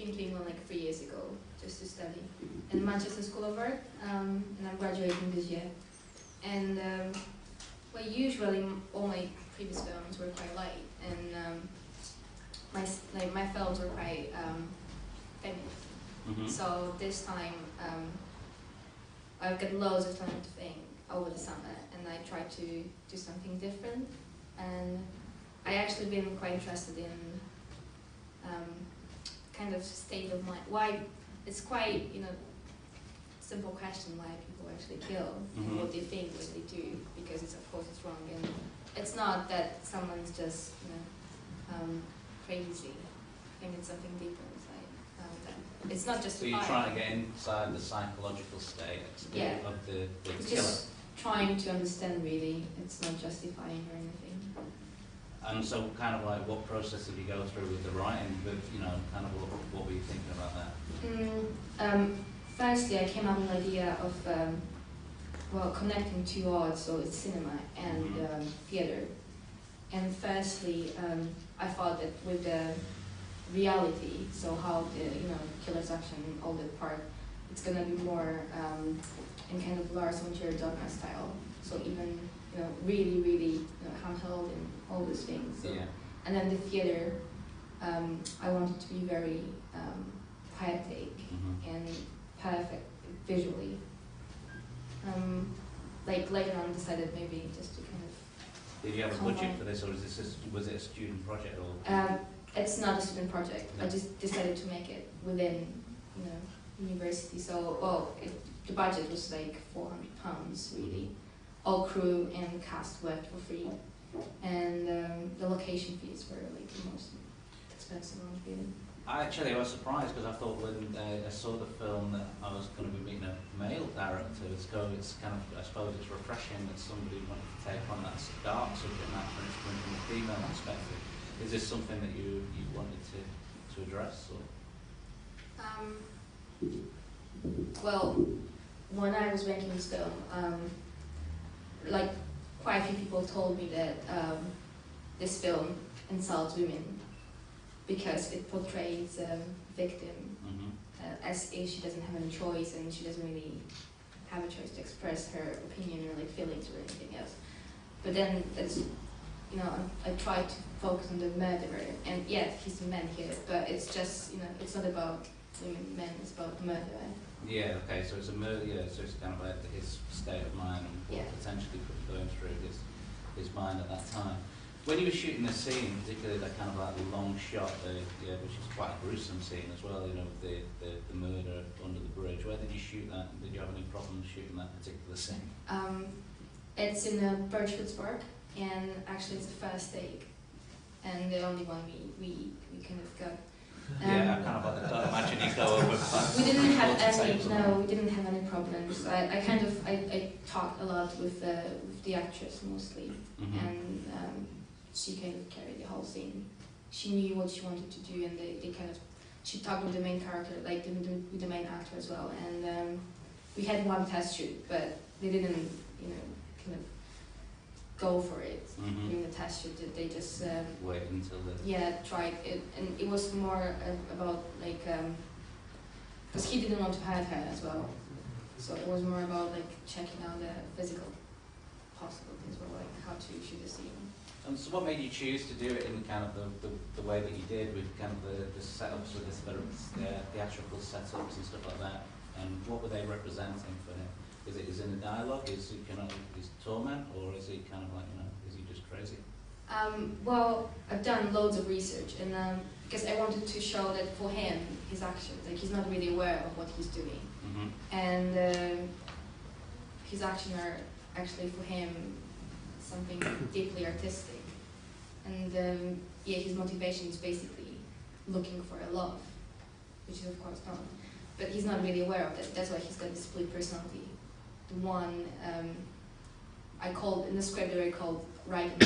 came to England like 3 years ago just to study in Manchester School of Art, and I'm graduating this year. And well, usually all my previous films were quite light, and my films were quite feminist. So this time I've got loads of time to think over the summer, and I tried to do something different. And I actually been quite interested in kind of state of mind. Why it's quite simple question why people actually kill and what they think when they do, because it's of course it's wrong, and it's not that someone's just crazy. I think it's something deeper inside. It's not just. So you're trying to get inside the psychological state of the it's killer. Just trying to understand really. It's not justifying or anything. And so, kind of like, what process did you go through with the writing? With kind of what were you thinking about that? Firstly, I came up with an idea of connecting two arts, so it's cinema and theatre. And firstly, I thought that with the reality, so how the killer's action, all that part, it's gonna be more in kind of Lars von Trier dogma style. So even really, really handheld and all those things. So, and then the theatre, I wanted to be very poetic and perfect visually. Like later on, decided maybe just to kind of. Did you have a budget for this, or was it a student project? Or? It's not a student project. No. I just decided to make it within, university. So, the budget was like £400 really. All crew and cast worked for free, and the location fees were like the most expensive one really. I was surprised because I thought when I saw the film that I was going to be meeting a male director. It's kind of, I suppose it's refreshing that somebody wanted to take on that dark subject matter and explain from a female perspective. Is this something that you wanted to address? Or? Well, when I was making this film, like quite a few people told me that this film insults women because it portrays a victim as if she doesn't have any choice, and she doesn't really have a choice to express her opinion or like feelings or anything else. But then it's I try to focus on the murderer, and he's the man here, but it's just it's not about women, men, it's about the murderer. Yeah, okay, so it's a murder, so it's kind of like his state of mind and what potentially could be going through his mind at that time. When you were shooting this scene, particularly that kind of like long shot, which is quite a gruesome scene as well, the murder under the bridge, where did you shoot that? Did you have any problems shooting that particular scene? It's in Birchwood Park, and actually it's the first take, and the only one we kind of got. I kind of like imagine you go over. We didn't have any problems. I talked a lot with the actress mostly, and she kind of carried the whole scene. She knew what she wanted to do, and she talked with the main character, like with the main actor as well. And we had one test shoot, but they didn't, kind of go for it during the test shoot. They just wait until the tried it, and it was more about like because he didn't want to hurt her as well, so it was more about like checking out the physical possibilities or like how to shoot the scene. And so, what made you choose to do it in kind of the way that you did, with kind of the setups, with the theatrical setups and stuff like that? And what were they representing for him? Is it in the dialogue? Is he kind of his torment, or is he kind of like is he just crazy? Well, I've done loads of research, and because I wanted to show that for him, his actions, like he's not really aware of what he's doing, and his actions are actually for him something deeply artistic, and his motivation is basically looking for a love, which is of course not, but he's not really aware of that. That's why he's got this split personality. The one I called in the script that I called writing.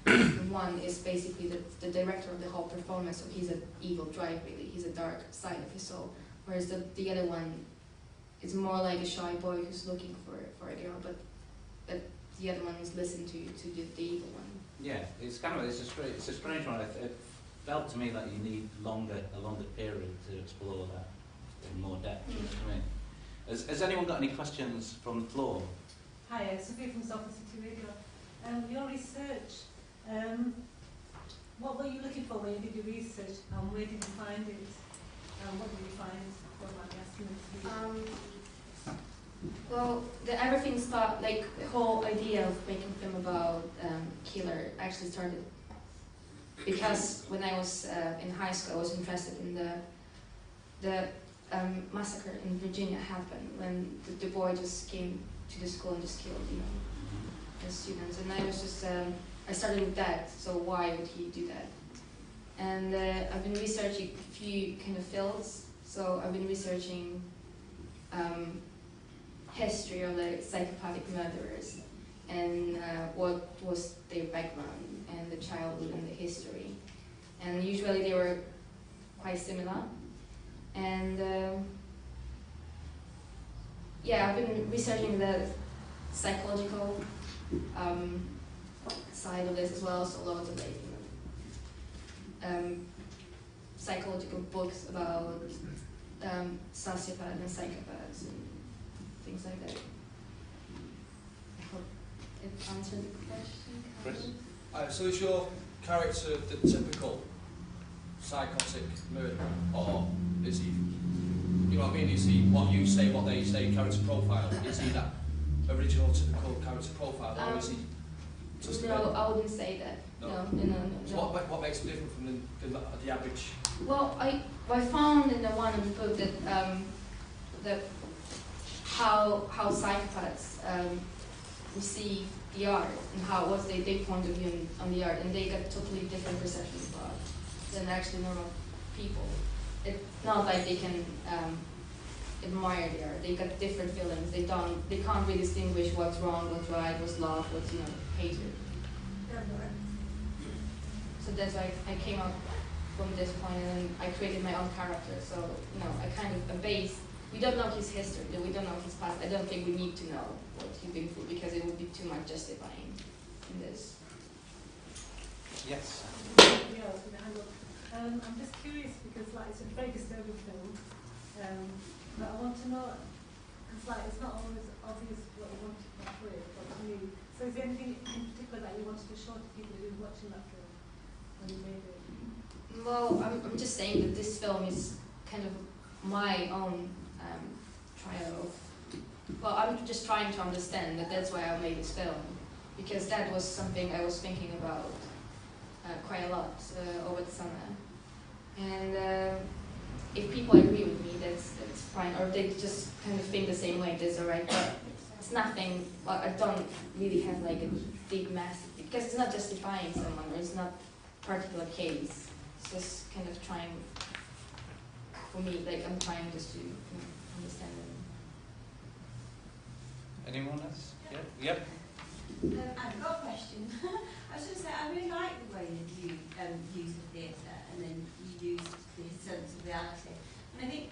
The one is basically the director of the whole performance, so he's an evil drive really. He's a dark side of his soul. Whereas the other one is more like a shy boy who's looking for a girl, but the other one is listening to the evil one. Yeah, it's kind of it's a strange one. felt to me that you need a longer period to explore that in more depth. To me. Has anyone got any questions from the floor? Hi, Sophie from Salford City Radio. Your research, what were you looking for when you did your research, and where did you find it? What did you find? What might be asking Well, everything started, like the whole idea of making a film about killer actually started because when I was in high school, I was interested in the massacre in Virginia happened when the boy just came to the school and just killed, the students. And I was just, I started with that. So why would he do that? And I've been researching a few kind of fields. So I've been researching history of the psychopathic murderers and what was their background and the childhood and the history. And usually they were quite similar. And yeah, I've been researching the psychological side of this as well, so loads of like, psychological books about sociopaths and psychopaths and things like that. I hope it answered the question. Chris? So is your character the typical psychotic murderer, or is he, you know what I mean, is he what you say, what they say, character profile? Is he that original typical character profile, or is he just no, I wouldn't say that. No. So what makes him different from the average? Well, I found in the one of the book that how psychopaths receive the art and what's their point of view on the art, and they got totally different perceptions of art than actually normal people. It's not like they can admire the art. They got different feelings. They can't really distinguish what's wrong, what's right, what's love, what's hatred. So that's why I came up from this point, and I created my own character. So I kind of we don't know his history, we don't know his past. I don't think we need to know what he's been through because it would be too much justifying in this. Yes. Yeah, I'm just curious because it's a very disturbing film, but I want to know, because it's not always obvious what you want to portray, but to me. So is there anything in particular that you wanted to show to people who are watching that film when you made it? Well, I'm just saying that this film is kind of my own trial of, well, I'm just trying to understand that that's why I made this film, because that was something I was thinking about quite a lot over the summer. And if people agree with me, that's fine, or they just kind of think the same way, that's alright. But it's nothing, I don't really have like a big mass, because it's not justifying someone, or it's not a particular case. It's just kind of trying, for me, like I'm trying just to understand them. Anyone else? Yep. I've got a question. I was just saying, I really like the way that you use the theatre and then you use the sense of reality. And I think,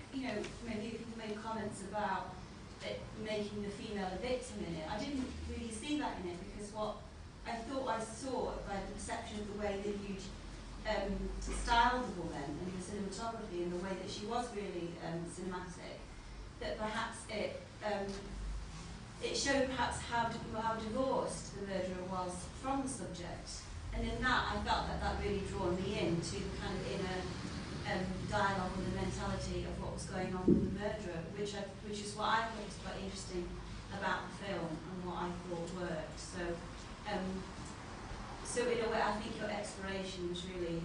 many people made comments about it making the female a victim in it. I didn't really see that in it because what I thought I saw by the perception of the way that you styled the woman and the cinematography and the way that she was really cinematic, that perhaps it showed perhaps how divorced the murderer was from the subject. And in that, I felt that really drawn me into the kind of inner dialogue and the mentality of what was going on with the murderer, which is what I thought was quite interesting about the film and what I thought worked. So in a way, I think your exploration was really